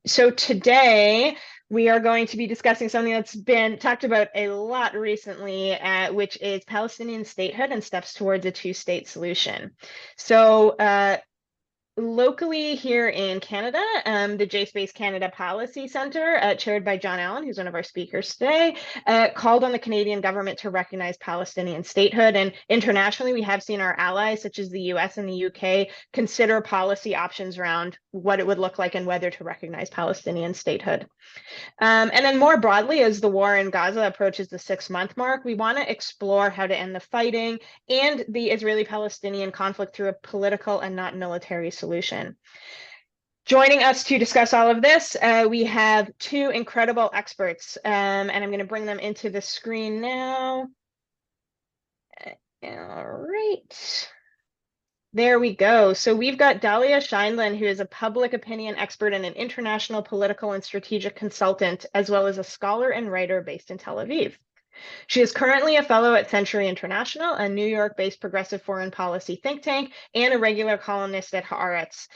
So today we are going to be discussing something that's been talked about a lot recently, which is Palestinian statehood and steps towards a two-state solution. So locally here in Canada, the JSpaceCanada Policy Centre, chaired by Jon Allen, who's one of our speakers today, called on the Canadian government to recognize Palestinian statehood. And internationally, we have seen our allies, such as the US and the UK, consider policy options around what it would look like and whether to recognize Palestinian statehood. And then more broadly, as the war in Gaza approaches the 6-month mark, we want to explore how to end the fighting and the Israeli-Palestinian conflict through a political and not military solution. Joining us to discuss all of this, we have two incredible experts, and I'm going to bring them into the screen now. All right. There we go. So we've got Dahlia Scheindlin, who is a public opinion expert and an international political and strategic consultant, as well as a scholar and writer based in Tel Aviv. She is currently a fellow at Century International, a New York-based progressive foreign policy think tank, and a regular columnist at Haaretz.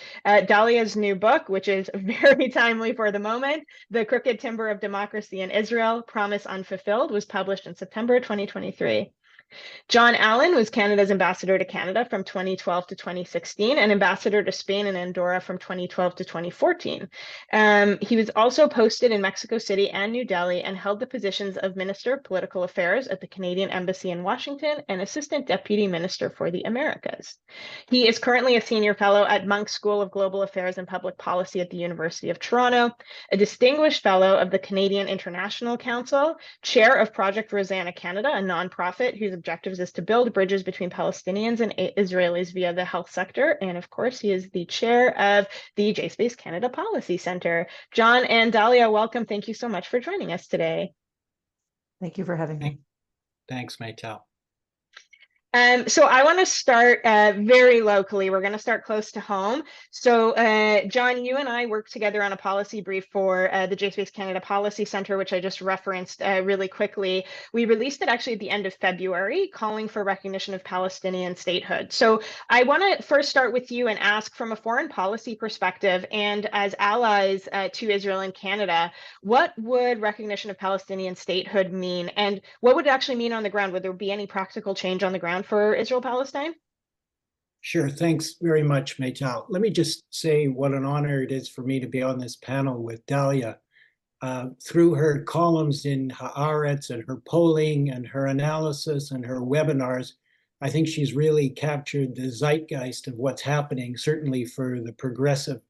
Dahlia's new book, which is very timely for the moment, The Crooked Timber of Democracy in Israel, Promise Unfulfilled, was published in September 2023. Jon Allen was Canada's ambassador to Canada from 2012 to 2016 and ambassador to Spain and Andorra from 2012 to 2014. He was also posted in Mexico City and New Delhi and held the positions of Minister of Political Affairs at the Canadian Embassy in Washington and Assistant Deputy Minister for the Americas. He is currently a senior fellow at Munk School of Global Affairs and Public Policy at the University of Toronto, a distinguished fellow of the Canadian International Council, chair of Project Rosanna Canada, a nonprofit whose objectives is to build bridges between Palestinians and Israelis via the health sector. And of course, he is the chair of the JSpaceCanada Policy Center. Jon and Dahlia, welcome. Thank you so much for joining us today. Thank you for having me. Thanks, Maytel. So I want to start very locally. We're going to start close to home. So Jon, you and I worked together on a policy brief for the JSpaceCanada Policy Center, which I just referenced really quickly. We released it actually at the end of February, calling for recognition of Palestinian statehood. So I want to first start with you and ask, from a foreign policy perspective and as allies to Israel and Canada, what would recognition of Palestinian statehood mean? And what would it actually mean on the ground? Would there be any practical change on the ground for Israel-Palestine? Sure. Thanks very much, Maytal. Let me just say what an honor it is for me to be on this panel with Dahlia. Through her columns in Haaretz and her polling and her analysis and her webinars, I think she's really captured the zeitgeist of what's happening, certainly for the progressive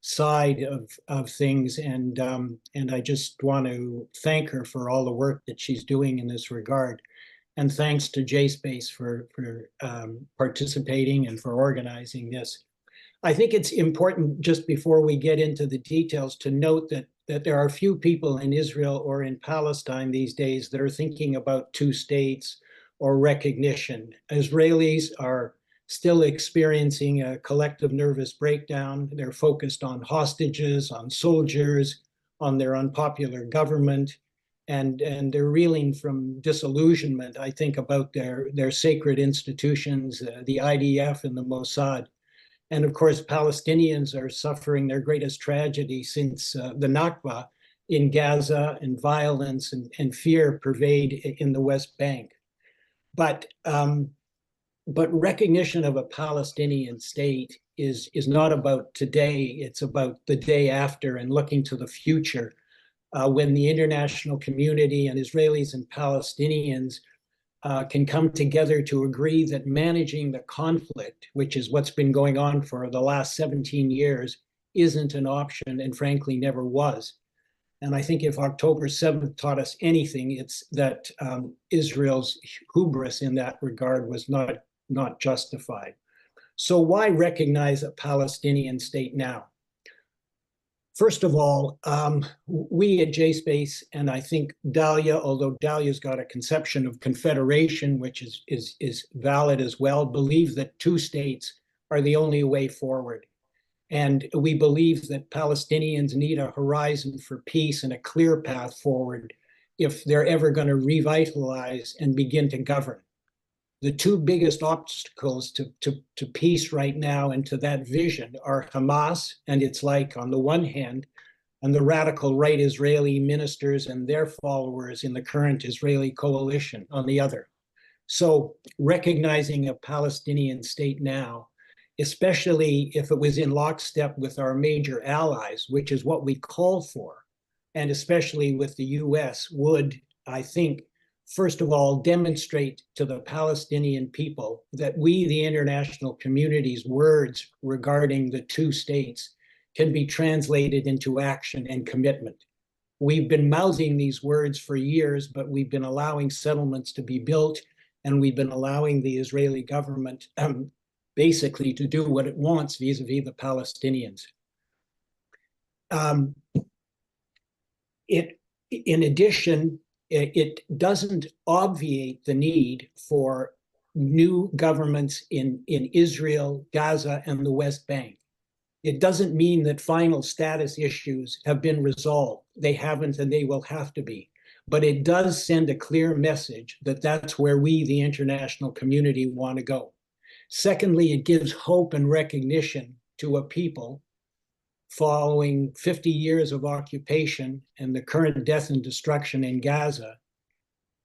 side of things. And I just want to thank her for all the work that she's doing in this regard. And thanks to JSpace for participating and for organizing this. I think it's important, just before we get into the details, to note that there are few people in Israel or in Palestine these days that are thinking about two states or recognition. Israelis are still experiencing a collective nervous breakdown. They're focused on hostages, on soldiers, on their unpopular government. And they're reeling from disillusionment, I think, about their sacred institutions, the IDF and the Mossad. And of course, Palestinians are suffering their greatest tragedy since the Nakba in Gaza, and violence and fear pervade in the West Bank. But recognition of a Palestinian state is not about today, it's about the day after and looking to the future. When the international community and Israelis and Palestinians can come together to agree that managing the conflict, which is what's been going on for the last 17 years, isn't an option and frankly never was. And I think if October 7th taught us anything, it's that Israel's hubris in that regard was not justified. So why recognize a Palestinian state now? First of all, we at JSpace, and I think Dahlia, although Dahlia's got a conception of confederation, which is valid as well, believe that two states are the only way forward. And we believe that Palestinians need a horizon for peace and a clear path forward if they're ever going to revitalize and begin to govern. The two biggest obstacles to peace right now and to that vision are Hamas and its like on the one hand, and the radical right Israeli ministers and their followers in the current Israeli coalition on the other. So recognizing a Palestinian state now, especially if it was in lockstep with our major allies, which is what we called for, and especially with the US, would, I think, first of all, demonstrate to the Palestinian people that we, the international community's words regarding the two states, can be translated into action and commitment. We've been mouthing these words for years, but we've been allowing settlements to be built, and we've been allowing the Israeli government basically to do what it wants vis-a-vis the Palestinians. In addition, it doesn't obviate the need for new governments in Israel, Gaza, and the West Bank. It doesn't mean that final status issues have been resolved. They haven't, and they will have to be. But it does send a clear message that that's where we, the international community, want to go. Secondly, it gives hope and recognition to a people following 50 years of occupation and the current death and destruction in Gaza,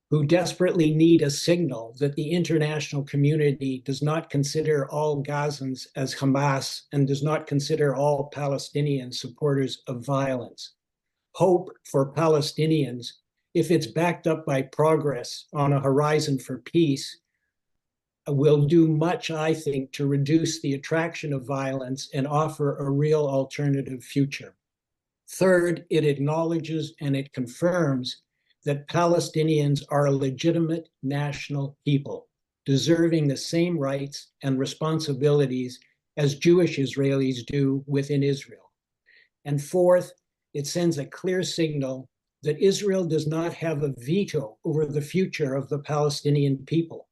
who desperately need a signal that the international community does not consider all Gazans as Hamas and does not consider all Palestinians supporters of violence. Hope for Palestinians, if it's backed up by progress on a horizon for peace, will do much, I think, to reduce the attraction of violence and offer a real alternative future. Third, it acknowledges and it confirms that Palestinians are a legitimate national people, deserving the same rights and responsibilities as Jewish Israelis do within Israel. And fourth, it sends a clear signal that Israel does not have a veto over the future of the Palestinian people.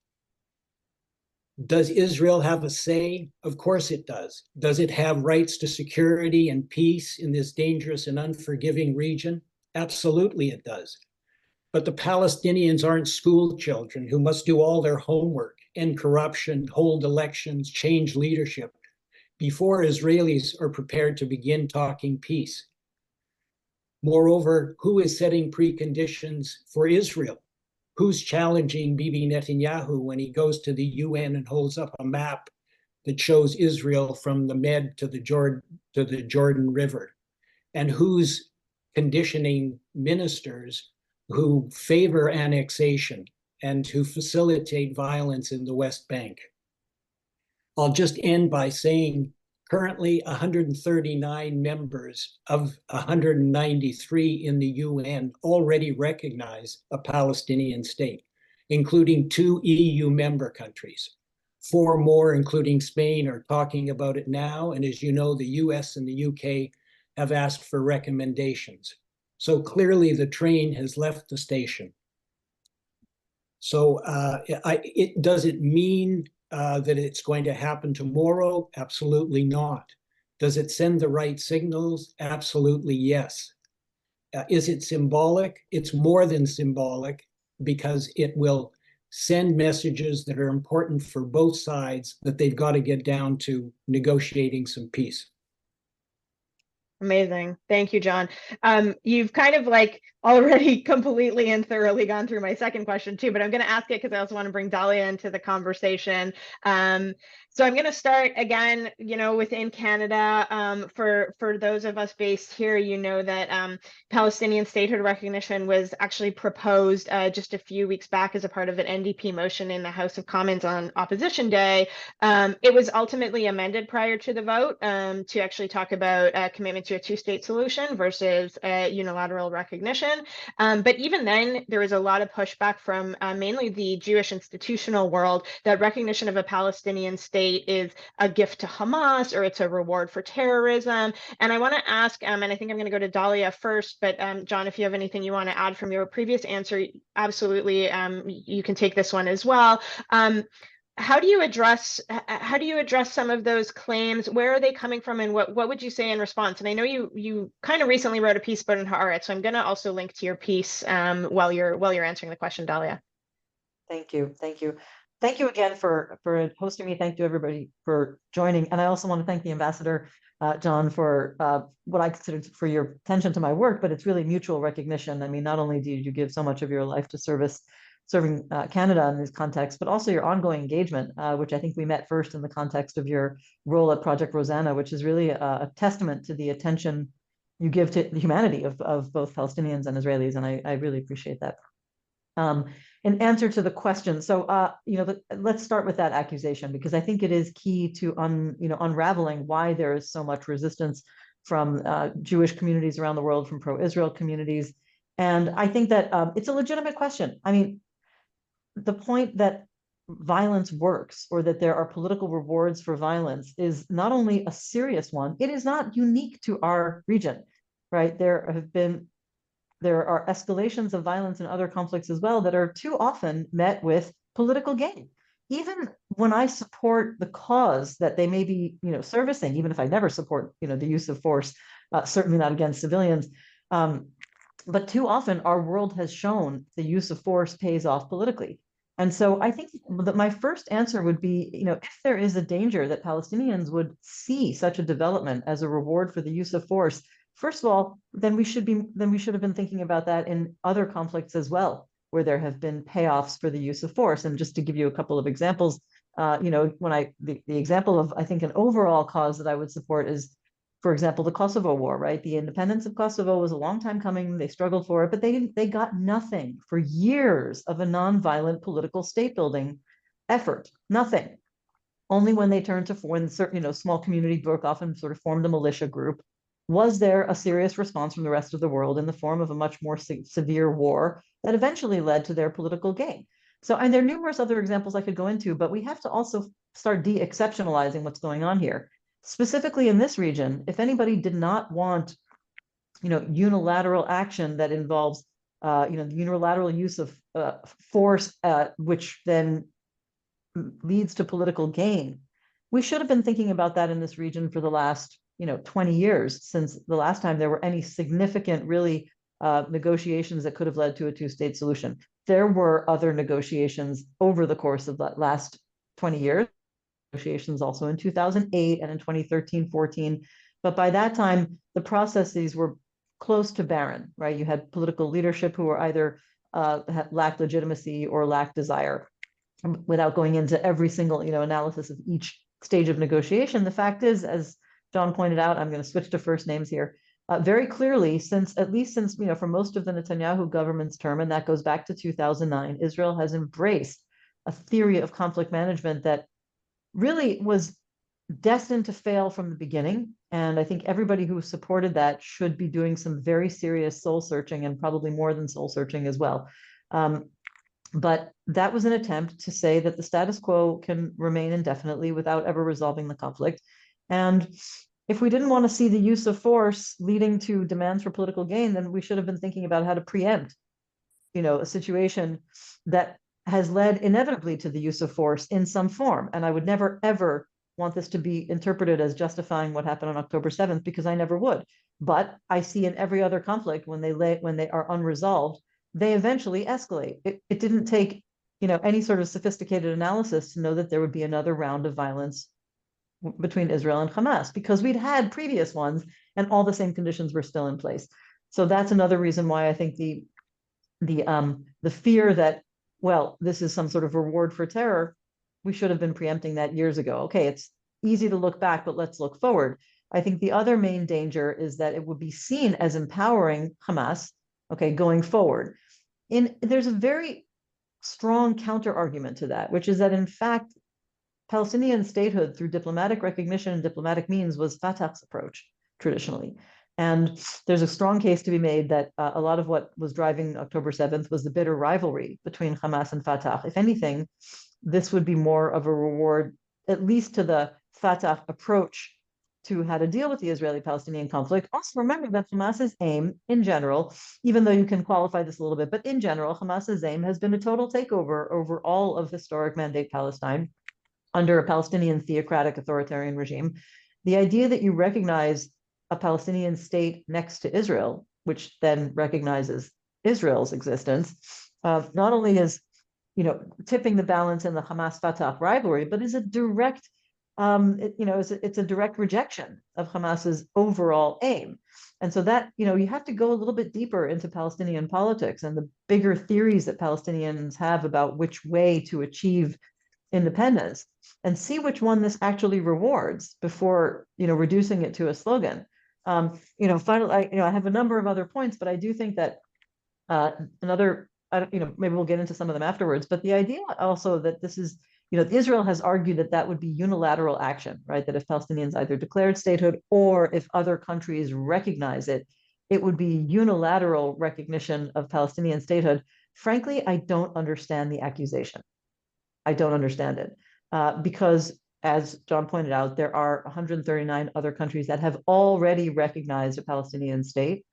Does Israel have a say? Of course it does. Does it have rights to security and peace in this dangerous and unforgiving region? Absolutely it does. But the Palestinians aren't school children who must do all their homework, end corruption, hold elections, change leadership before Israelis are prepared to begin talking peace. Moreover, who is setting preconditions for Israel? Who's challenging Bibi Netanyahu when he goes to the UN and holds up a map that shows Israel from the Med to the Jordan River? And who's conditioning ministers who favor annexation and who facilitate violence in the West Bank? I'll just end by saying currently 139 members of 193 in the UN already recognize a Palestinian state, including 2 EU member countries. 4 more, including Spain, are talking about it now. And as you know, the US and the UK have asked for recommendations. So clearly the train has left the station. So does it mean that it's going to happen tomorrow? Absolutely not. Does it send the right signals? Absolutely yes. Is it symbolic? It's more than symbolic because it will send messages that are important for both sides that they've got to get down to negotiating some peace. Amazing. Thank you, Jon. You've kind of like already completely and thoroughly gone through my second question too, but I'm going to ask it because I also want to bring Dahlia into the conversation. So I'm going to start again, within Canada. For those of us based here, that Palestinian statehood recognition was actually proposed just a few weeks back as a part of an NDP motion in the House of Commons on Opposition Day. It was ultimately amended prior to the vote to actually talk about commitment to a two-state solution versus unilateral recognition. But even then, there was a lot of pushback from mainly the Jewish institutional world that recognition of a Palestinian state is a gift to Hamas or it's a reward for terrorism. And I want to ask, and I think I'm going to go to Dahlia first, but Jon, if you have anything you want to add from your previous answer, absolutely, you can take this one as well. How do you address some of those claims? Where are they coming from, and what would you say in response? And I know you kind of recently wrote a piece about it in Haaretz, so I'm going to also link to your piece while you're answering the question, Dahlia. Thank you. Thank you again for hosting me. Thank you everybody for joining. And I also want to thank the ambassador John, for what I consider for your attention to my work, but it's really mutual recognition. I mean, not only did you give so much of your life to serving Canada in this context, but also your ongoing engagement, which I think we met first in the context of your role at Project Rosanna, which is really a testament to the attention you give to the humanity of both Palestinians and Israelis, and I really appreciate that. In answer to the question, so let's start with that accusation, because I think it is key to unraveling why there is so much resistance from Jewish communities around the world, from pro-Israel communities, and I think that it's a legitimate question. I mean, the point that violence works or that there are political rewards for violence is not only a serious one, it is not unique to our region, right? There are escalations of violence in other conflicts as well that are too often met with political gain. Even when I support the cause that they may be, servicing, even if I never support, the use of force, certainly not against civilians, but too often our world has shown the use of force pays off politically. And so I think that my first answer would be, if there is a danger that Palestinians would see such a development as a reward for the use of force, first of all, then we should have been thinking about that in other conflicts as well, where there have been payoffs for the use of force. And just to give you a couple of examples, the example of, I think, an overall cause that I would support is, for example, the Kosovo War, right? The independence of Kosovo was a long time coming. They struggled for it, but they got nothing for years of a nonviolent political state building effort. Nothing. Only when they turned to when certain, small community broke off and sort of formed a militia group, was there a serious response from the rest of the world in the form of a much more severe war that eventually led to their political gain. So, and there are numerous other examples I could go into, but we have to also start de-exceptionalizing what's going on here. Specifically in this region, if anybody did not want, unilateral action that involves, the unilateral use of force, which then leads to political gain, we should have been thinking about that in this region for the last 20 years, since the last time there were any significant, really, negotiations that could have led to a two-state solution. There were other negotiations over the course of the last 20 years, negotiations also in 2008 and in 2013-14. But by that time, the processes were close to barren, right? You had political leadership who were either lacked legitimacy or lacked desire. Without going into every single, analysis of each stage of negotiation, the fact is, as John pointed out, I'm going to switch to first names here. Very clearly, since for most of the Netanyahu government's term, and that goes back to 2009, Israel has embraced a theory of conflict management that really was destined to fail from the beginning. And I think everybody who supported that should be doing some very serious soul searching, and probably more than soul searching as well. But that was an attempt to say that the status quo can remain indefinitely without ever resolving the conflict. And if we didn't want to see the use of force leading to demands for political gain, then we should have been thinking about how to preempt, a situation that has led inevitably to the use of force in some form. And I would never, ever want this to be interpreted as justifying what happened on October 7th, because I never would. But I see in every other conflict, when they are unresolved, they eventually escalate. It didn't take, any sort of sophisticated analysis to know that there would be another round of violence between Israel and Hamas, because we'd had previous ones and all the same conditions were still in place. So that's another reason why I think the fear that, well, this is some sort of reward for terror, we should have been preempting that years ago. Okay, it's easy to look back, but let's look forward. I think the other main danger is that it would be seen as empowering Hamas, going forward. There's a very strong counter argument to that, which is that in fact, Palestinian statehood through diplomatic recognition and diplomatic means was Fatah's approach traditionally. And there's a strong case to be made that a lot of what was driving October 7th was the bitter rivalry between Hamas and Fatah. If anything, this would be more of a reward, at least to the Fatah approach to how to deal with the Israeli-Palestinian conflict. Also remember that Hamas's aim in general, even though you can qualify this a little bit, but in general, Hamas's aim has been a total takeover over all of historic Mandate Palestine under a Palestinian theocratic authoritarian regime. The idea that you recognize a Palestinian state next to Israel, which then recognizes Israel's existence, not only is tipping the balance in the Hamas-Fatah rivalry, but is a direct it's a direct rejection of Hamas's overall aim. And so that, you have to go a little bit deeper into Palestinian politics and the bigger theories that Palestinians have about which way to achieve independence and see which one this actually rewards before, reducing it to a slogan. Finally, I have a number of other points, but I do think that maybe we'll get into some of them afterwards, but the idea also that this is, Israel has argued that that would be unilateral action, right? That if Palestinians either declared statehood or if other countries recognize it, it would be unilateral recognition of Palestinian statehood. Frankly, I don't understand the accusation. I don't understand it because, as John pointed out, there are 139 other countries that have already recognized a Palestinian state.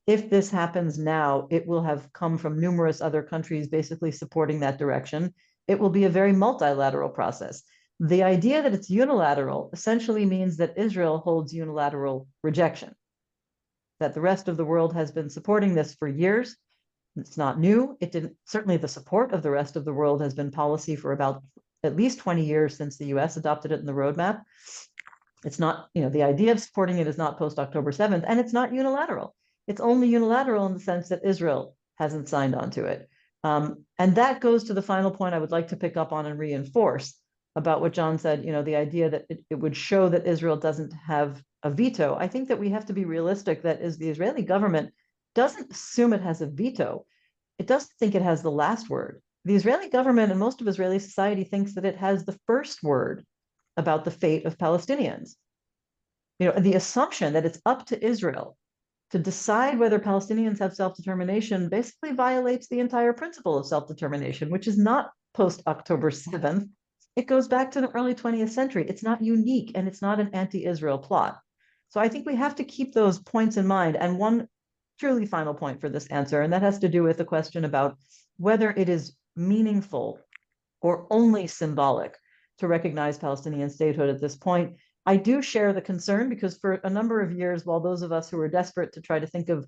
If this happens now, it will have come from numerous other countries basically supporting that direction. It will be a very multilateral process. The idea that it's unilateral essentially means that Israel holds unilateral rejection, that the rest of the world has been supporting this for years. It's not new. It didn't, certainly the support of the rest of the world has been policy for about at least 20 years since the US adopted it in the roadmap. It's not, the idea of supporting it is not post October 7th, and it's not unilateral. It's only unilateral in the sense that Israel hasn't signed on to it. And that goes to the final point I would like to pick up on and reinforce about what John said, the idea that it would show that Israel doesn't have a veto. I think that we have to be realistic that is the Israeli government doesn't assume it has a veto. It doesn't think it has the last word. The Israeli government and most of Israeli society thinks that it has the first word about the fate of Palestinians. The assumption that it's up to Israel to decide whether Palestinians have self-determination basically violates the entire principle of self-determination, which is not post-October 7th. It goes back to the early 20th century. It's not unique, and it's not an anti-Israel plot. So I think we have to keep those points in mind. And one truly final point for this answer, and that has to do with the question about whether it is meaningful or only symbolic to recognize Palestinian statehood at this point. I do share the concern because for a number of years, while those of us who were desperate to try to think of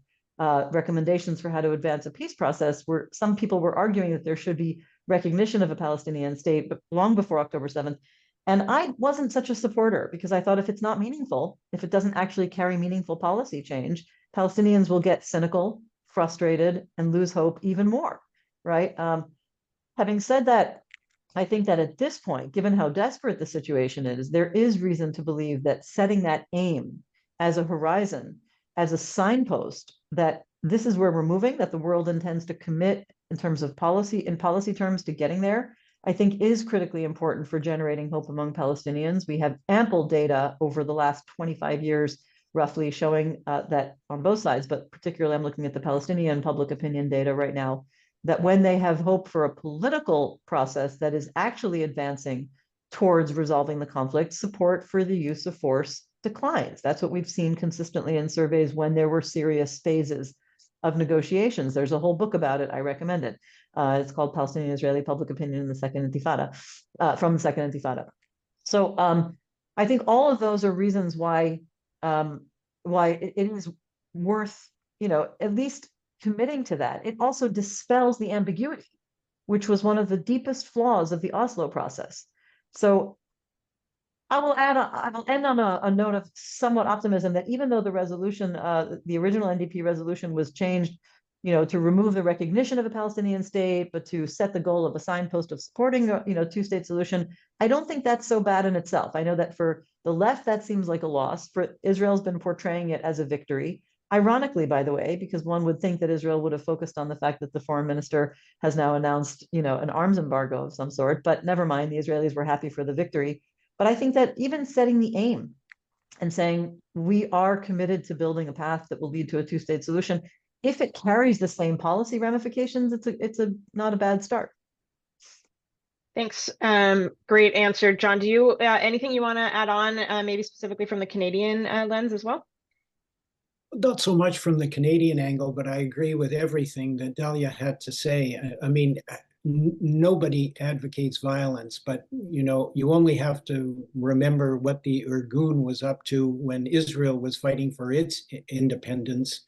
recommendations for how to advance a peace process, some people were arguing that there should be recognition of a Palestinian state, but long before October 7th. And I wasn't such a supporter because I thought if it's not meaningful, if it doesn't actually carry meaningful policy change, Palestinians will get cynical, frustrated, and lose hope even more, right? Having said that, I think that at this point, given how desperate the situation is, there is reason to believe that setting that aim as a horizon, as a signpost that this is where we're moving, that the world intends to commit in terms of policy, in policy terms to getting there, I think is critically important for generating hope among Palestinians. We have ample data over the last 25 years, roughly showing that on both sides, but particularly I'm looking at the Palestinian public opinion data right now, that when they have hope for a political process that is actually advancing towards resolving the conflict, support for the use of force declines. That's what we've seen consistently in surveys when there were serious phases of negotiations. There's a whole book about it. I recommend it. It's called Palestinian Israeli Public Opinion in the Second Intifada, from the Second Intifada. So I think all of those are reasons why it is worth, at least committing to that. It also dispels the ambiguity, which was one of the deepest flaws of the Oslo process. So I will end on a note of somewhat optimism that even though the resolution, the original NDP resolution was changed, to remove the recognition of a Palestinian state, but to set the goal of a signpost of supporting a two-state solution, I don't think that's so bad in itself. I know that for the left, that seems like a loss. For Israel's been portraying it as a victory. Ironically, by the way, because one would think that Israel would have focused on the fact that the foreign minister has now announced, an arms embargo of some sort, but never mind, the Israelis were happy for the victory. But I think that even setting the aim and saying we are committed to building a path that will lead to a two-state solution, if it carries the same policy ramifications, it's not a bad start. Thanks. Great answer, John. Do you anything you want to add on, maybe specifically from the Canadian lens as well? Not so much from the Canadian angle, but I agree with everything that Dahlia had to say. I mean, nobody advocates violence, but you only have to remember what the Irgun was up to when Israel was fighting for its independence.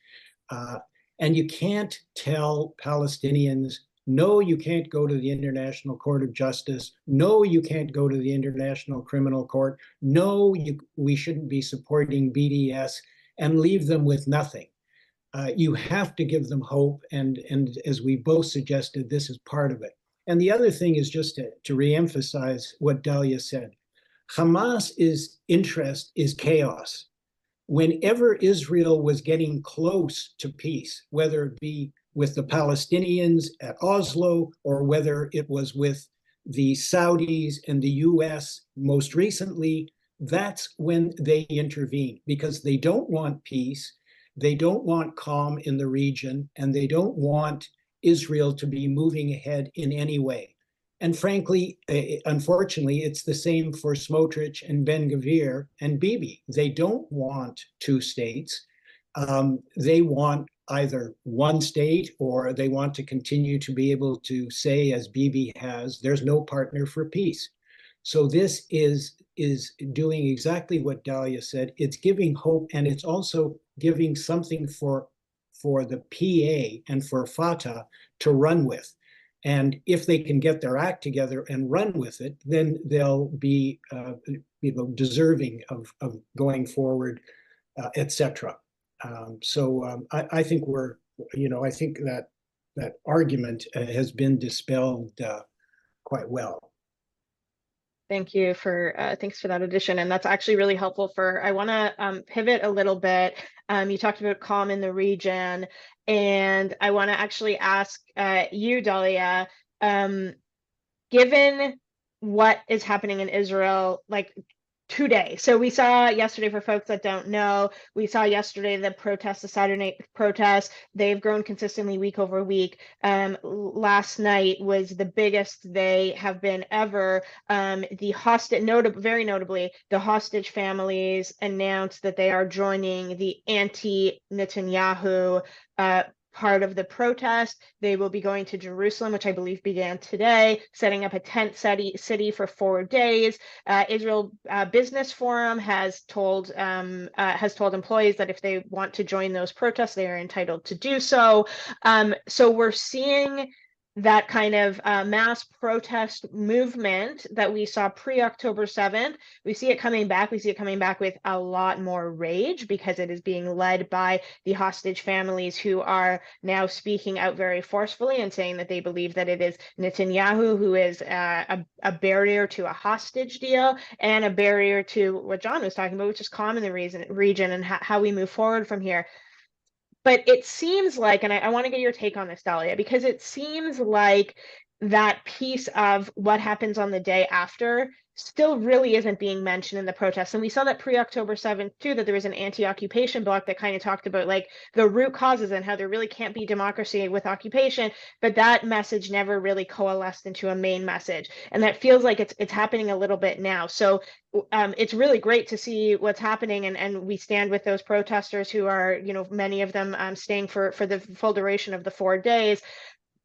And you can't tell Palestinians No, you can't go to the International Court of Justice. No, you can't go to the International Criminal Court. No, we shouldn't be supporting BDS, and leave them with nothing. You have to give them hope, and as we both suggested, this is part of it. And the other thing is just to reemphasize what Dahlia said. Hamas's interest is chaos. Whenever Israel was getting close to peace, whether it be with the Palestinians at Oslo, or whether it was with the Saudis and the US most recently, that's when they intervene, because they don't want peace, they don't want calm in the region, and they don't want Israel to be moving ahead in any way. And frankly, unfortunately, it's the same for Smotrich and Ben-Gvir and Bibi. They don't want two states. They want either one state, or they want to continue to be able to say, as Bibi has, there's no partner for peace. So this is doing exactly what Dahlia said. It's giving hope, and it's also giving something for the PA and for Fatah to run with. And if they can get their act together and run with it, then they'll be deserving of going forward, etc. I think I think that argument has been dispelled quite well. Thank you for thanks for that addition, and that's actually really helpful. I want to pivot a little bit. You talked about calm in the region, and I want to actually ask you, Dahlia, given what is happening in Israel, like today. So we saw yesterday, for folks that don't know, we saw yesterday the protests, the Saturday night protests. They've grown consistently week over week. Last night was the biggest they have been ever. Very notably, the hostage families announced that they are joining the anti-Netanyahu part of the protest. They will be going to Jerusalem, which I believe began today, setting up a tent city for 4 days. Israel Business Forum has told employees that if they want to join those protests, they are entitled to do so. So we're seeing that kind of mass protest movement that we saw pre-October 7th. We see it coming back. We see it coming back with a lot more rage, because it is being led by the hostage families, who are now speaking out very forcefully and saying that they believe that it is Netanyahu who is a barrier to a hostage deal, and a barrier to what Jon was talking about, which is calm in the region and how we move forward from here. But it seems like, and I want to get your take on this, Dahlia, because it seems like that piece of what happens on the day after still really isn't being mentioned in the protests. And we saw that pre-October 7th too, that there was an anti-occupation bloc that kind of talked about like the root causes and how there really can't be democracy with occupation, but that message never really coalesced into a main message. And that feels like it's happening a little bit now. So it's really great to see what's happening, and we stand with those protesters who are, many of them staying for the full duration of the 4 days.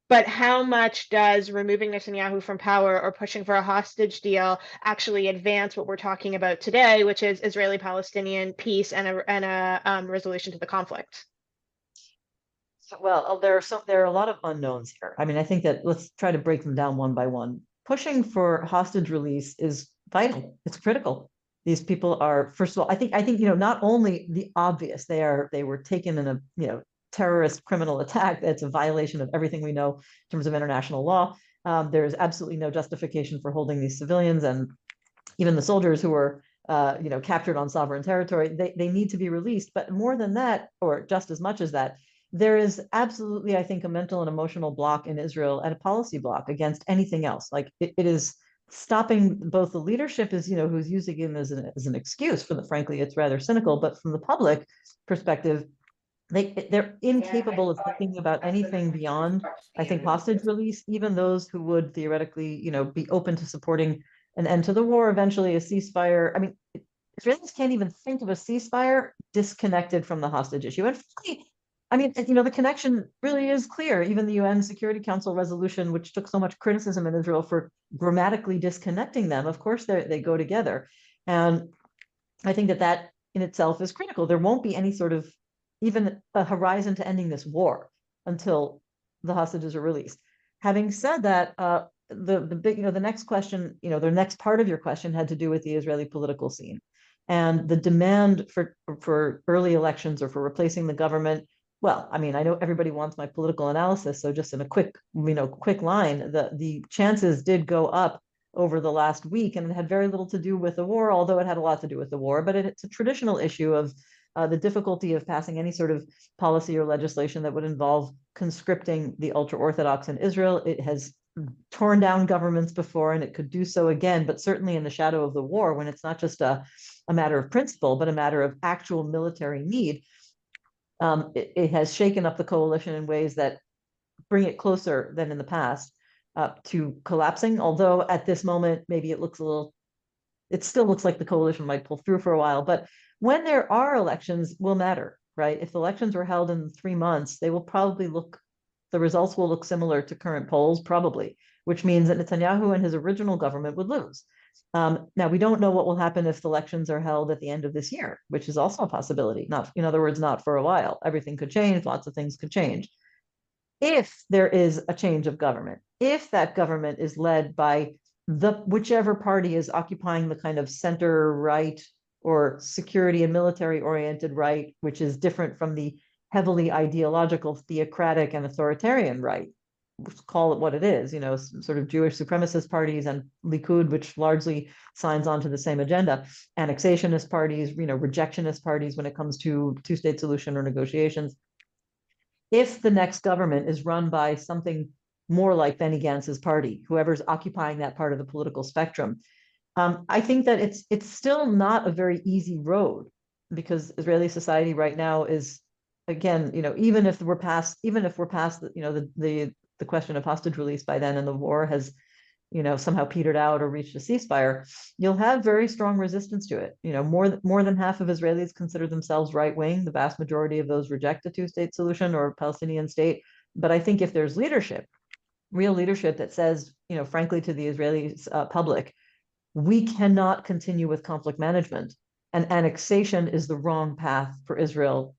But how much does removing Netanyahu from power or pushing for a hostage deal actually advance what we're talking about today, which is Israeli-Palestinian peace and a resolution to the conflict? Well, there are a lot of unknowns here. I mean, I think that let's try to break them down one by one. Pushing for hostage release is vital. It's critical. These people are, first of all, I think not only the obvious, they were taken in a terrorist criminal attack. That's a violation of everything we know in terms of international law. There is absolutely no justification for holding these civilians, and even the soldiers who were captured on sovereign territory, they need to be released. But more than that, or just as much as that, there is absolutely, I think, a mental and emotional block in Israel, and a policy block against anything else. Like it is stopping both the leadership who's using him as an excuse for frankly, it's rather cynical, but from the public perspective, they're incapable of thinking about anything beyond, I think, hostage release. Even those who would theoretically, be open to supporting an end to the war, eventually a ceasefire. I mean, Israelis can't even think of a ceasefire disconnected from the hostage issue. And frankly, I mean, the connection really is clear. Even the UN Security Council resolution, which took so much criticism in Israel for grammatically disconnecting them, of course, they go together. And I think that in itself is critical. There won't be any sort of even a horizon to ending this war until the hostages are released. Having said that, the big, the next question, the next part of your question had to do with the Israeli political scene and the demand for early elections or for replacing the government. Well, I mean, I know everybody wants my political analysis, so just in a quick line, the chances did go up over the last week, and it had very little to do with the war, although it had a lot to do with the war. But it's a traditional issue of the difficulty of passing any sort of policy or legislation that would involve conscripting the ultra-Orthodox in Israel. It has torn down governments before, and it could do so again, but certainly in the shadow of the war, when it's not just a matter of principle, but a matter of actual military need. It has shaken up the coalition in ways that bring it closer than in the past to collapsing. Although at this moment, maybe it still looks like the coalition might pull through for a while. But when there are elections, will matter, right? If the elections were held in 3 months, the results will look similar to current polls, probably, which means that Netanyahu and his original government would lose. Now, we don't know what will happen if the elections are held at the end of this year, which is also a possibility. Not, in other words, not for a while. Everything could change. Lots of things could change. If there is a change of government, if that government is led by whichever party is occupying the kind of center right or security and military oriented right, which is different from the heavily ideological, theocratic and authoritarian right, call it what it is, sort of Jewish supremacist parties and Likud, which largely signs on to the same agenda, annexationist parties, rejectionist parties when it comes to two-state solution or negotiations. If the next government is run by something more like Benny Gantz's party, whoever's occupying that part of the political spectrum, I think that it's still not a very easy road, because Israeli society right now is, again, even if we're past the question of hostage release by then, and the war has somehow petered out or reached a ceasefire, you'll have very strong resistance to it. More than half of Israelis consider themselves right wing. The vast majority of those reject a two-state solution or Palestinian state. But I think if there's leadership, real leadership that says, frankly, to the Israeli public, we cannot continue with conflict management, and annexation is the wrong path for Israel.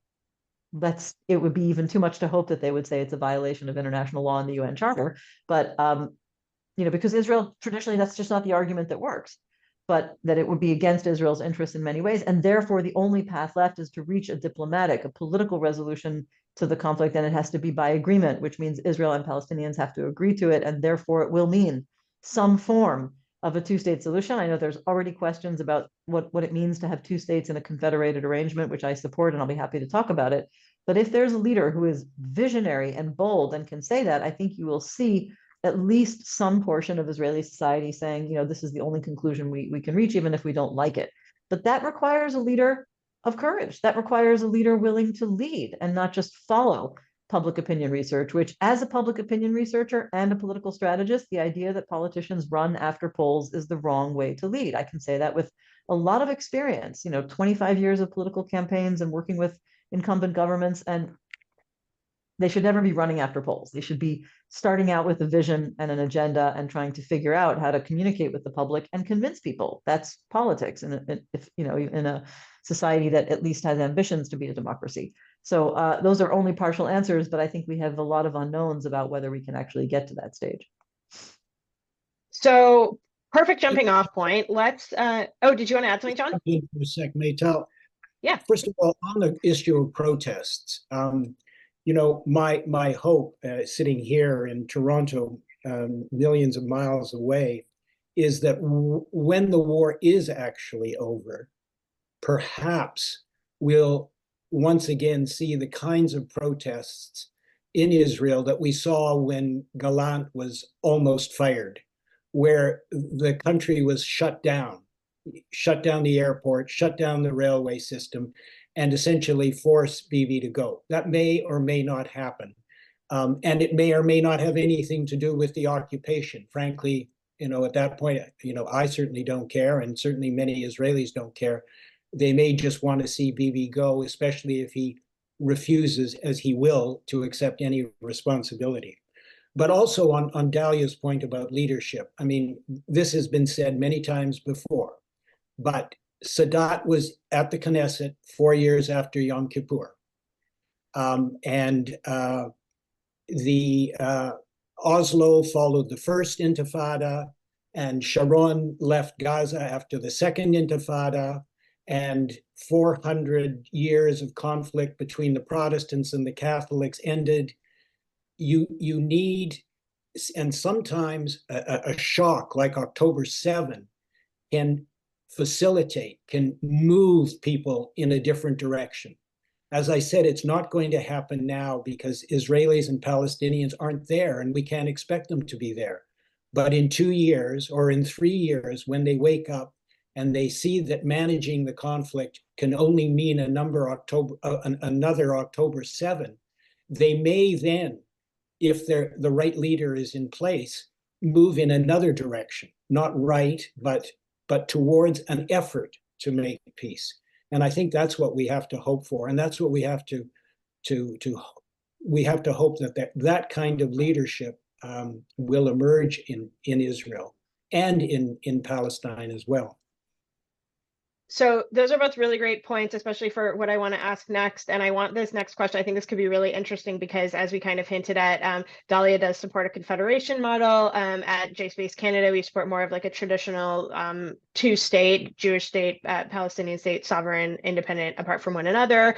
It would be even too much to hope that they would say it's a violation of international law and the UN Charter. But because Israel, traditionally, that's just not the argument that works, but that it would be against Israel's interests in many ways. And therefore, the only path left is to reach a political resolution to the conflict. And it has to be by agreement, which means Israel and Palestinians have to agree to it. And therefore, it will mean some form of a two-state solution. I know there's already questions about what it means to have two states in a confederated arrangement, which I support, and I'll be happy to talk about it. But if there's a leader who is visionary and bold and can say that, I think you will see at least some portion of Israeli society saying, this is the only conclusion we can reach, even if we don't like it. But that requires a leader of courage. That requires a leader willing to lead and not just follow public opinion research, which, as a public opinion researcher and a political strategist, the idea that politicians run after polls is the wrong way to lead. I can say that with a lot of experience, 25 years of political campaigns and working with incumbent governments, and they should never be running after polls. They should be starting out with a vision and an agenda and trying to figure out how to communicate with the public and convince people. That's politics, and in a society that at least has ambitions to be a democracy. So those are only partial answers, but I think we have a lot of unknowns about whether we can actually get to that stage. So perfect jumping off point. Let's, did you want to add something, John? For a sec, Maytal. Yeah. First of all, on the issue of protests, my hope, sitting here in Toronto, millions of miles away, is that when the war is actually over, perhaps we'll once again see the kinds of protests in Israel that we saw when Galant was almost fired, where the country was shut down the airport, shut down the railway system, and essentially force Bibi to go. That may or may not happen. And it may or may not have anything to do with the occupation. Frankly, at that point, I certainly don't care, and certainly many Israelis don't care. They may just want to see Bibi go, especially if he refuses, as he will, to accept any responsibility. But also on Dahlia's point about leadership, I mean, this has been said many times before, but Sadat was at the Knesset 4 years after Yom Kippur. Oslo followed the first Intifada, and Sharon left Gaza after the second Intifada, and 400 years of conflict between the Protestants and the Catholics ended. You need, and sometimes a shock like October 7 can facilitate, can move people in a different direction. As I said, it's not going to happen now because Israelis and Palestinians aren't there, and we can't expect them to be there. But in 2 years or in 3 years, when they wake up and they see that managing the conflict can only mean another October 7, they may then, if the right leader is in place, move in another direction, not right, but towards an effort to make peace. And I think that's what we have to hope for, and that's what we have to hope that kind of leadership will emerge in Israel and in Palestine as well. So those are both really great points, especially for what I want to ask next. And I want this next question, I think this could be really interesting because as we kind of hinted at, Dahlia does support a Confederation model. At JSpaceCanada, we support more of like a traditional two-state, Jewish state, Palestinian state, sovereign, independent, apart from one another.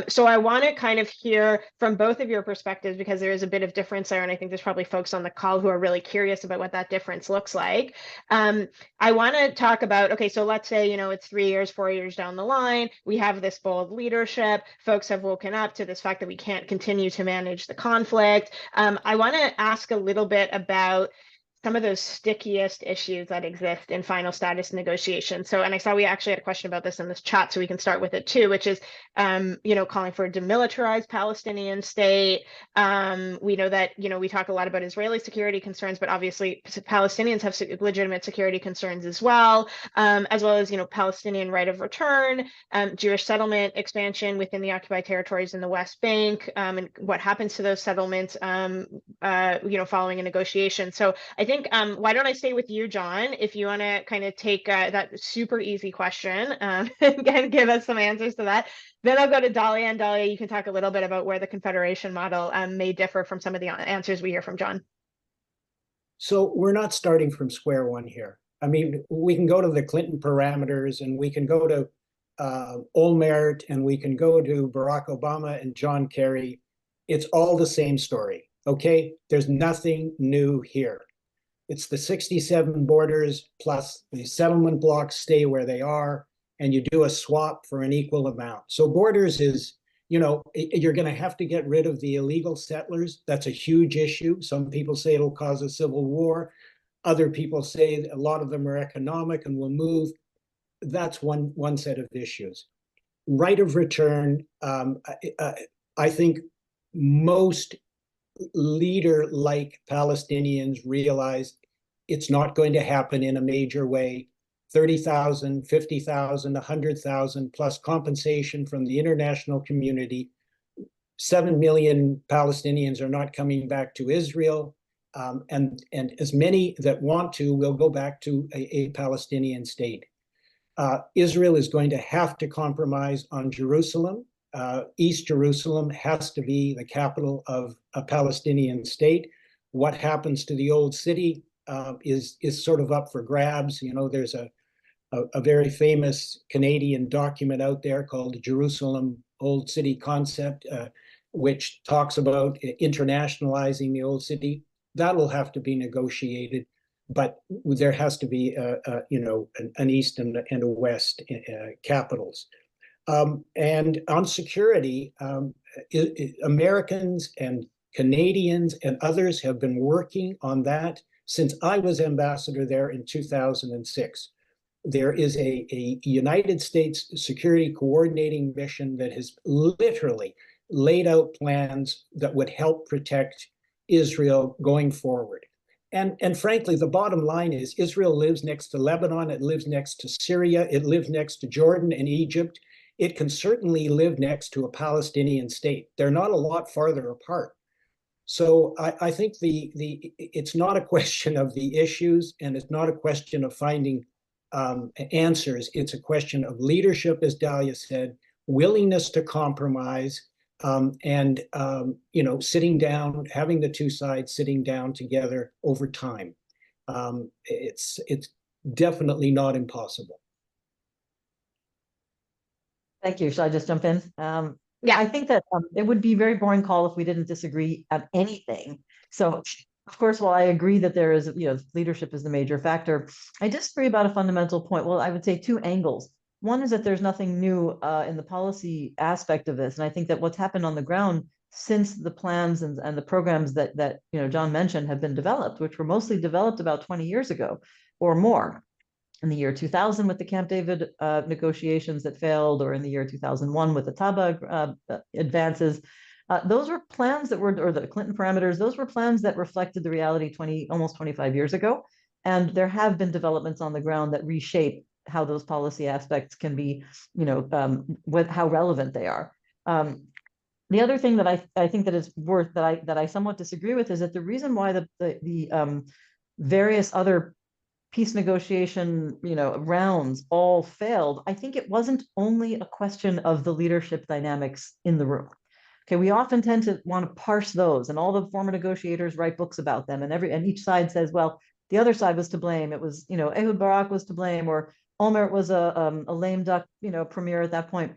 So I want to kind of hear from both of your perspectives because there is a bit of difference there. And I think there's probably folks on the call who are really curious about what that difference looks like. I want to talk about, okay, so let's say, it's 3 years, 4 years down the line, we have this bold leadership. Folks have woken up to this fact that we can't continue to manage the conflict. I want to ask a little bit about some of those stickiest issues that exist in final status negotiations. So, and I saw we actually had a question about this in this chat, so we can start with it too, which is, calling for a demilitarized Palestinian state. We know that, we talk a lot about Israeli security concerns, but obviously Palestinians have legitimate security concerns as well as, Palestinian right of return, Jewish settlement expansion within the occupied territories in the West Bank, and what happens to those settlements, following a negotiation. So I think, why don't I stay with you, Jon, if you want to kind of take that super easy question and give us some answers to that. Then I'll go to Dahlia, and Dahlia, you can talk a little bit about where the Confederation model may differ from some of the answers we hear from Jon. So we're not starting from square one here. I mean, we can go to the Clinton parameters, and we can go to Olmert, and we can go to Barack Obama and John Kerry. It's all the same story, okay? There's nothing new here. It's the 67 borders plus the settlement blocks stay where they are, and you do a swap for an equal amount. So borders is, you're going to have to get rid of the illegal settlers. That's a huge issue. Some people say it'll cause a civil war. Other people say a lot of them are economic and will move. That's one set of issues. Right of return, I think most leader-like Palestinians realize it's not going to happen in a major way. 30,000, 50,000, 100,000 plus compensation from the international community. 7 million Palestinians are not coming back to Israel, and as many that want to will go back to a Palestinian state. Israel is going to have to compromise on Jerusalem. East Jerusalem has to be the capital of a Palestinian state. What happens to the old city is sort of up for grabs. There's a very famous Canadian document out there called the Jerusalem Old City Concept, which talks about internationalizing the old city. That'll have to be negotiated, but there has to be an east and a west capitals. And on security, Americans and Canadians and others have been working on that since I was ambassador there in 2006. There is a United States security coordinating mission that has literally laid out plans that would help protect Israel going forward. And frankly, the bottom line is Israel lives next to Lebanon, it lives next to Syria, it lives next to Jordan and Egypt. It can certainly live next to a Palestinian state. They're not a lot farther apart. So I think it's not a question of the issues, and it's not a question of finding answers. It's a question of leadership, as Dahlia said, willingness to compromise, sitting down, having the two sides sitting down together over time. It's definitely not impossible. Thank you. Should I just jump in? Yeah. I think that it would be a very boring call if we didn't disagree on anything. So, of course, while I agree that there is, leadership is the major factor, I disagree about a fundamental point. Well, I would say two angles. One is that there's nothing new in the policy aspect of this. And I think that what's happened on the ground since the plans and the programs that Jon mentioned have been developed, which were mostly developed about 20 years ago or more, in the year 2000 with the Camp David negotiations that failed, or in the year 2001 with the Taba advances. Those were plans that were, or the Clinton parameters, those were plans that reflected the reality almost 25 years ago. And there have been developments on the ground that reshape how those policy aspects can be, with how relevant they are. The other thing that I think that is worth, that I somewhat disagree with, is that the reason why the various other peace negotiation, rounds all failed, I think it wasn't only a question of the leadership dynamics in the room. Okay, we often tend to want to parse those, and all the former negotiators write books about them, and each side says, well, the other side was to blame. It was, Ehud Barak was to blame, or Olmert was a lame duck, premier at that point,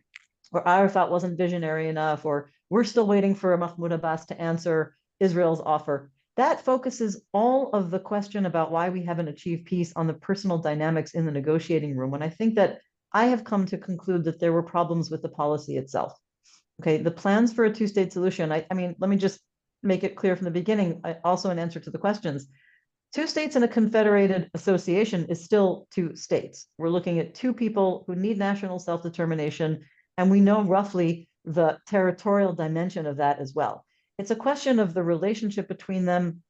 or Arafat wasn't visionary enough, or we're still waiting for Mahmoud Abbas to answer Israel's offer. That focuses all of the question about why we haven't achieved peace on the personal dynamics in the negotiating room, when I think that I have come to conclude that there were problems with the policy itself. Okay, the plans for a two-state solution, I mean, let me just make it clear from the beginning, also in answer to the questions. Two states in a confederated association is still two states. We're looking at two people who need national self-determination, and we know roughly the territorial dimension of that as well. It's a question of the relationship between them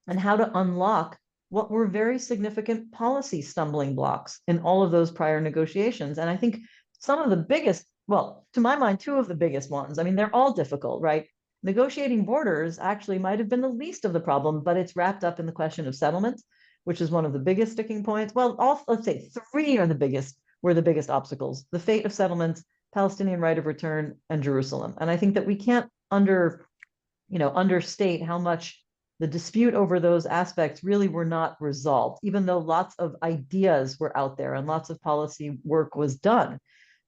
and how to unlock what were very significant policy stumbling blocks in all of those prior negotiations. And I think some of the biggest, well, to my mind, two of the biggest ones, I mean, they're all difficult, right? Negotiating borders actually might have been the least of the problem, but it's wrapped up in the question of settlement, which is one of the biggest sticking points. Well, let's say three were the biggest obstacles: the fate of settlements, Palestinian right of return, and Jerusalem. And I think that we can't understate how much the dispute over those aspects really were not resolved, even though lots of ideas were out there and lots of policy work was done.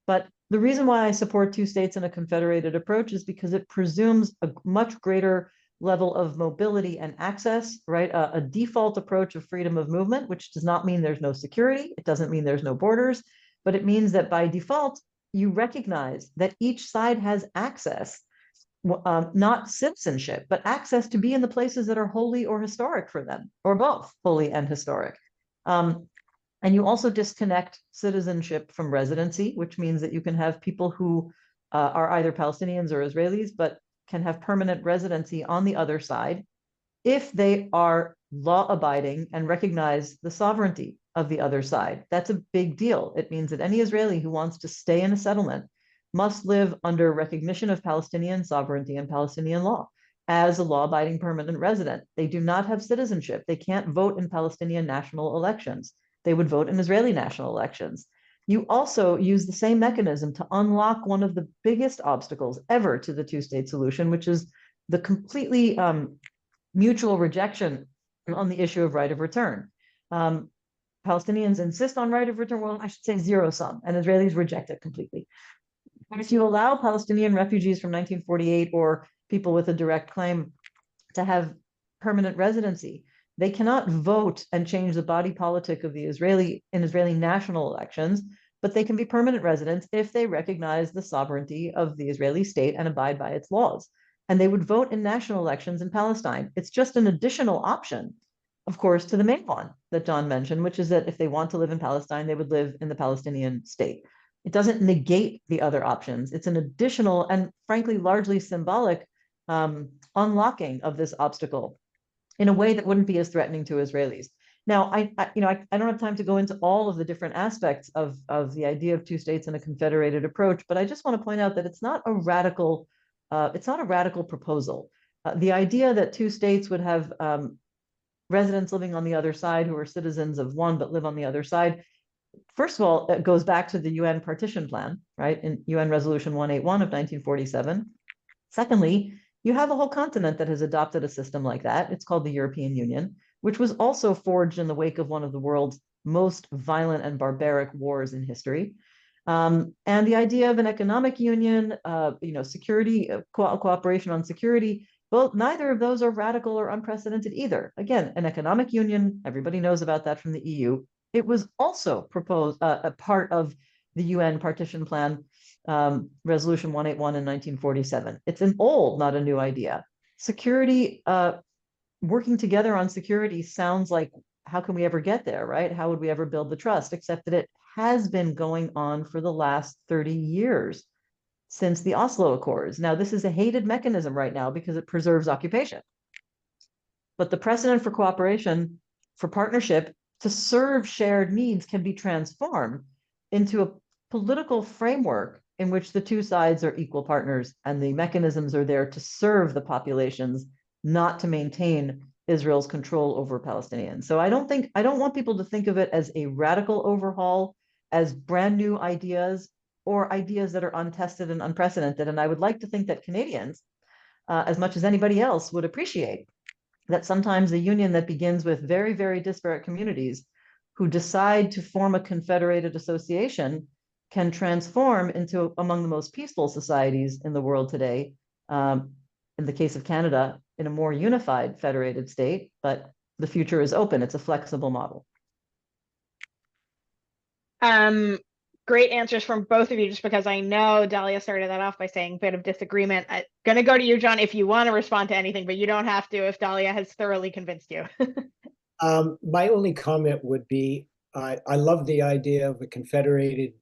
But the reason why I support two states in a confederated approach is because it presumes a much greater level of mobility and access, right? A default approach of freedom of movement, which does not mean there's no security. It doesn't mean there's no borders, but it means that by default, you recognize that each side has access, not citizenship, but access to be in the places that are holy or historic for them, or both holy and historic. And you also disconnect citizenship from residency, which means that you can have people who are either Palestinians or Israelis, but can have permanent residency on the other side if they are law-abiding and recognize the sovereignty of the other side. That's a big deal. It means that any Israeli who wants to stay in a settlement must live under recognition of Palestinian sovereignty and Palestinian law as a law-abiding permanent resident. They do not have citizenship. They can't vote in Palestinian national elections. They would vote in Israeli national elections. You also use the same mechanism to unlock one of the biggest obstacles ever to the two-state solution, which is the completely mutual rejection on the issue of right of return. Palestinians insist on right of return, well, I should say zero-sum, and Israelis reject it completely. But if you allow Palestinian refugees from 1948 or people with a direct claim to have permanent residency, they cannot vote and change the body politic of the Israeli national elections, but they can be permanent residents if they recognize the sovereignty of the Israeli state and abide by its laws. And they would vote in national elections in Palestine. It's just an additional option, of course, to the main one that Jon mentioned, which is that if they want to live in Palestine, they would live in the Palestinian state. It doesn't negate the other options. It's an additional and frankly, largely symbolic unlocking of this obstacle in a way that wouldn't be as threatening to Israelis. Now, I don't have time to go into all of the different aspects of the idea of two states and a confederated approach, but I just want to point out that it's not a radical proposal. The idea that two states would have residents living on the other side who are citizens of one but live on the other side, first of all, it goes back to the UN partition plan, right? In UN Resolution 181 of 1947. Secondly, you have a whole continent that has adopted a system like that. It's called the European Union, which was also forged in the wake of one of the world's most violent and barbaric wars in history. And the idea of an economic union, security, cooperation on security, well, neither of those are radical or unprecedented either. Again, an economic union, everybody knows about that from the EU. It was also proposed, a part of the UN partition plan, Resolution 181 in 1947. It's an old, not a new idea. Security, working together on security sounds like, how can we ever get there, right? How would we ever build the trust? Except that it has been going on for the last 30 years since the Oslo Accords. Now, this is a hated mechanism right now because it preserves occupation. But the precedent for cooperation, for partnership, to serve shared needs can be transformed into a political framework in which the two sides are equal partners and the mechanisms are there to serve the populations, not to maintain Israel's control over Palestinians. So I don't want people to think of it as a radical overhaul, as brand new ideas or ideas that are untested and unprecedented. And I would like to think that Canadians, as much as anybody else, would appreciate that sometimes a union that begins with very, very disparate communities who decide to form a confederated association can transform into among the most peaceful societies in the world today. In the case of Canada, in a more unified federated state, but the future is open. It's a flexible model. Great answers from both of you, just because I know Dahlia started that off by saying bit of disagreement. I'm going to go to you, Jon, if you want to respond to anything, but you don't have to if Dahlia has thoroughly convinced you. My only comment would be, I love the idea of a confederated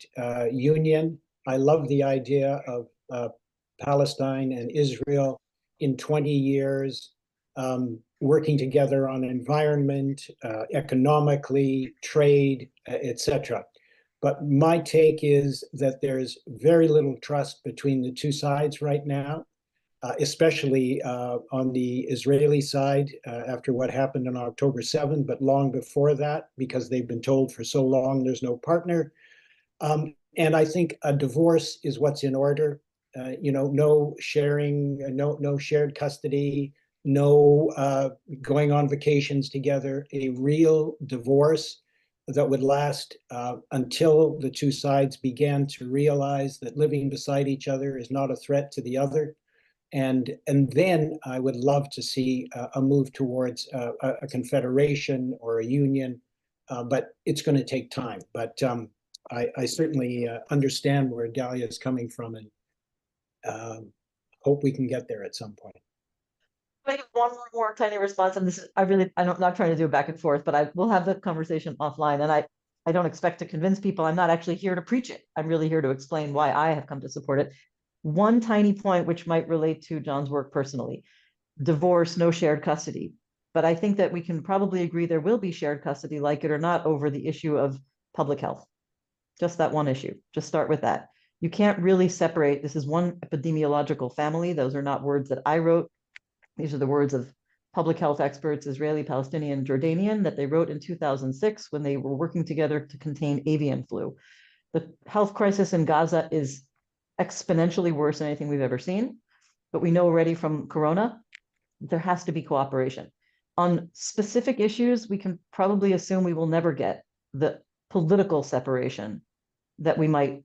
union. I love the idea of Palestine and Israel in 20 years working together on environment, economically, trade, etc. But my take is that there's very little trust between the two sides right now, especially on the Israeli side after what happened on October 7, but long before that, because they've been told for so long there's no partner. And I think a divorce is what's in order. No sharing, no shared custody, no going on vacations together, a real divorce that would last until the two sides began to realize that living beside each other is not a threat to the other. And then I would love to see a move towards a confederation or a union, but it's going to take time. But I certainly understand where Dahlia is coming from, and hope we can get there at some point. I have one more tiny response, and this is I'm not trying to do a back and forth, but I will have the conversation offline. And I don't expect to convince people. I'm not actually here to preach it. I'm really here to explain why I have come to support it. One tiny point which might relate to Jon's work personally: divorce, no shared custody. But I think that we can probably agree there will be shared custody, like it or not, over the issue of public health. Just that one issue. Just start with that. You can't really separate. This is one epidemiological family. Those are not words that I wrote. These are the words of public health experts, Israeli, Palestinian, Jordanian, that they wrote in 2006 when they were working together to contain avian flu. The health crisis in Gaza is exponentially worse than anything we've ever seen. But we know already from Corona, there has to be cooperation. On specific issues, we can probably assume we will never get the political separation that we might,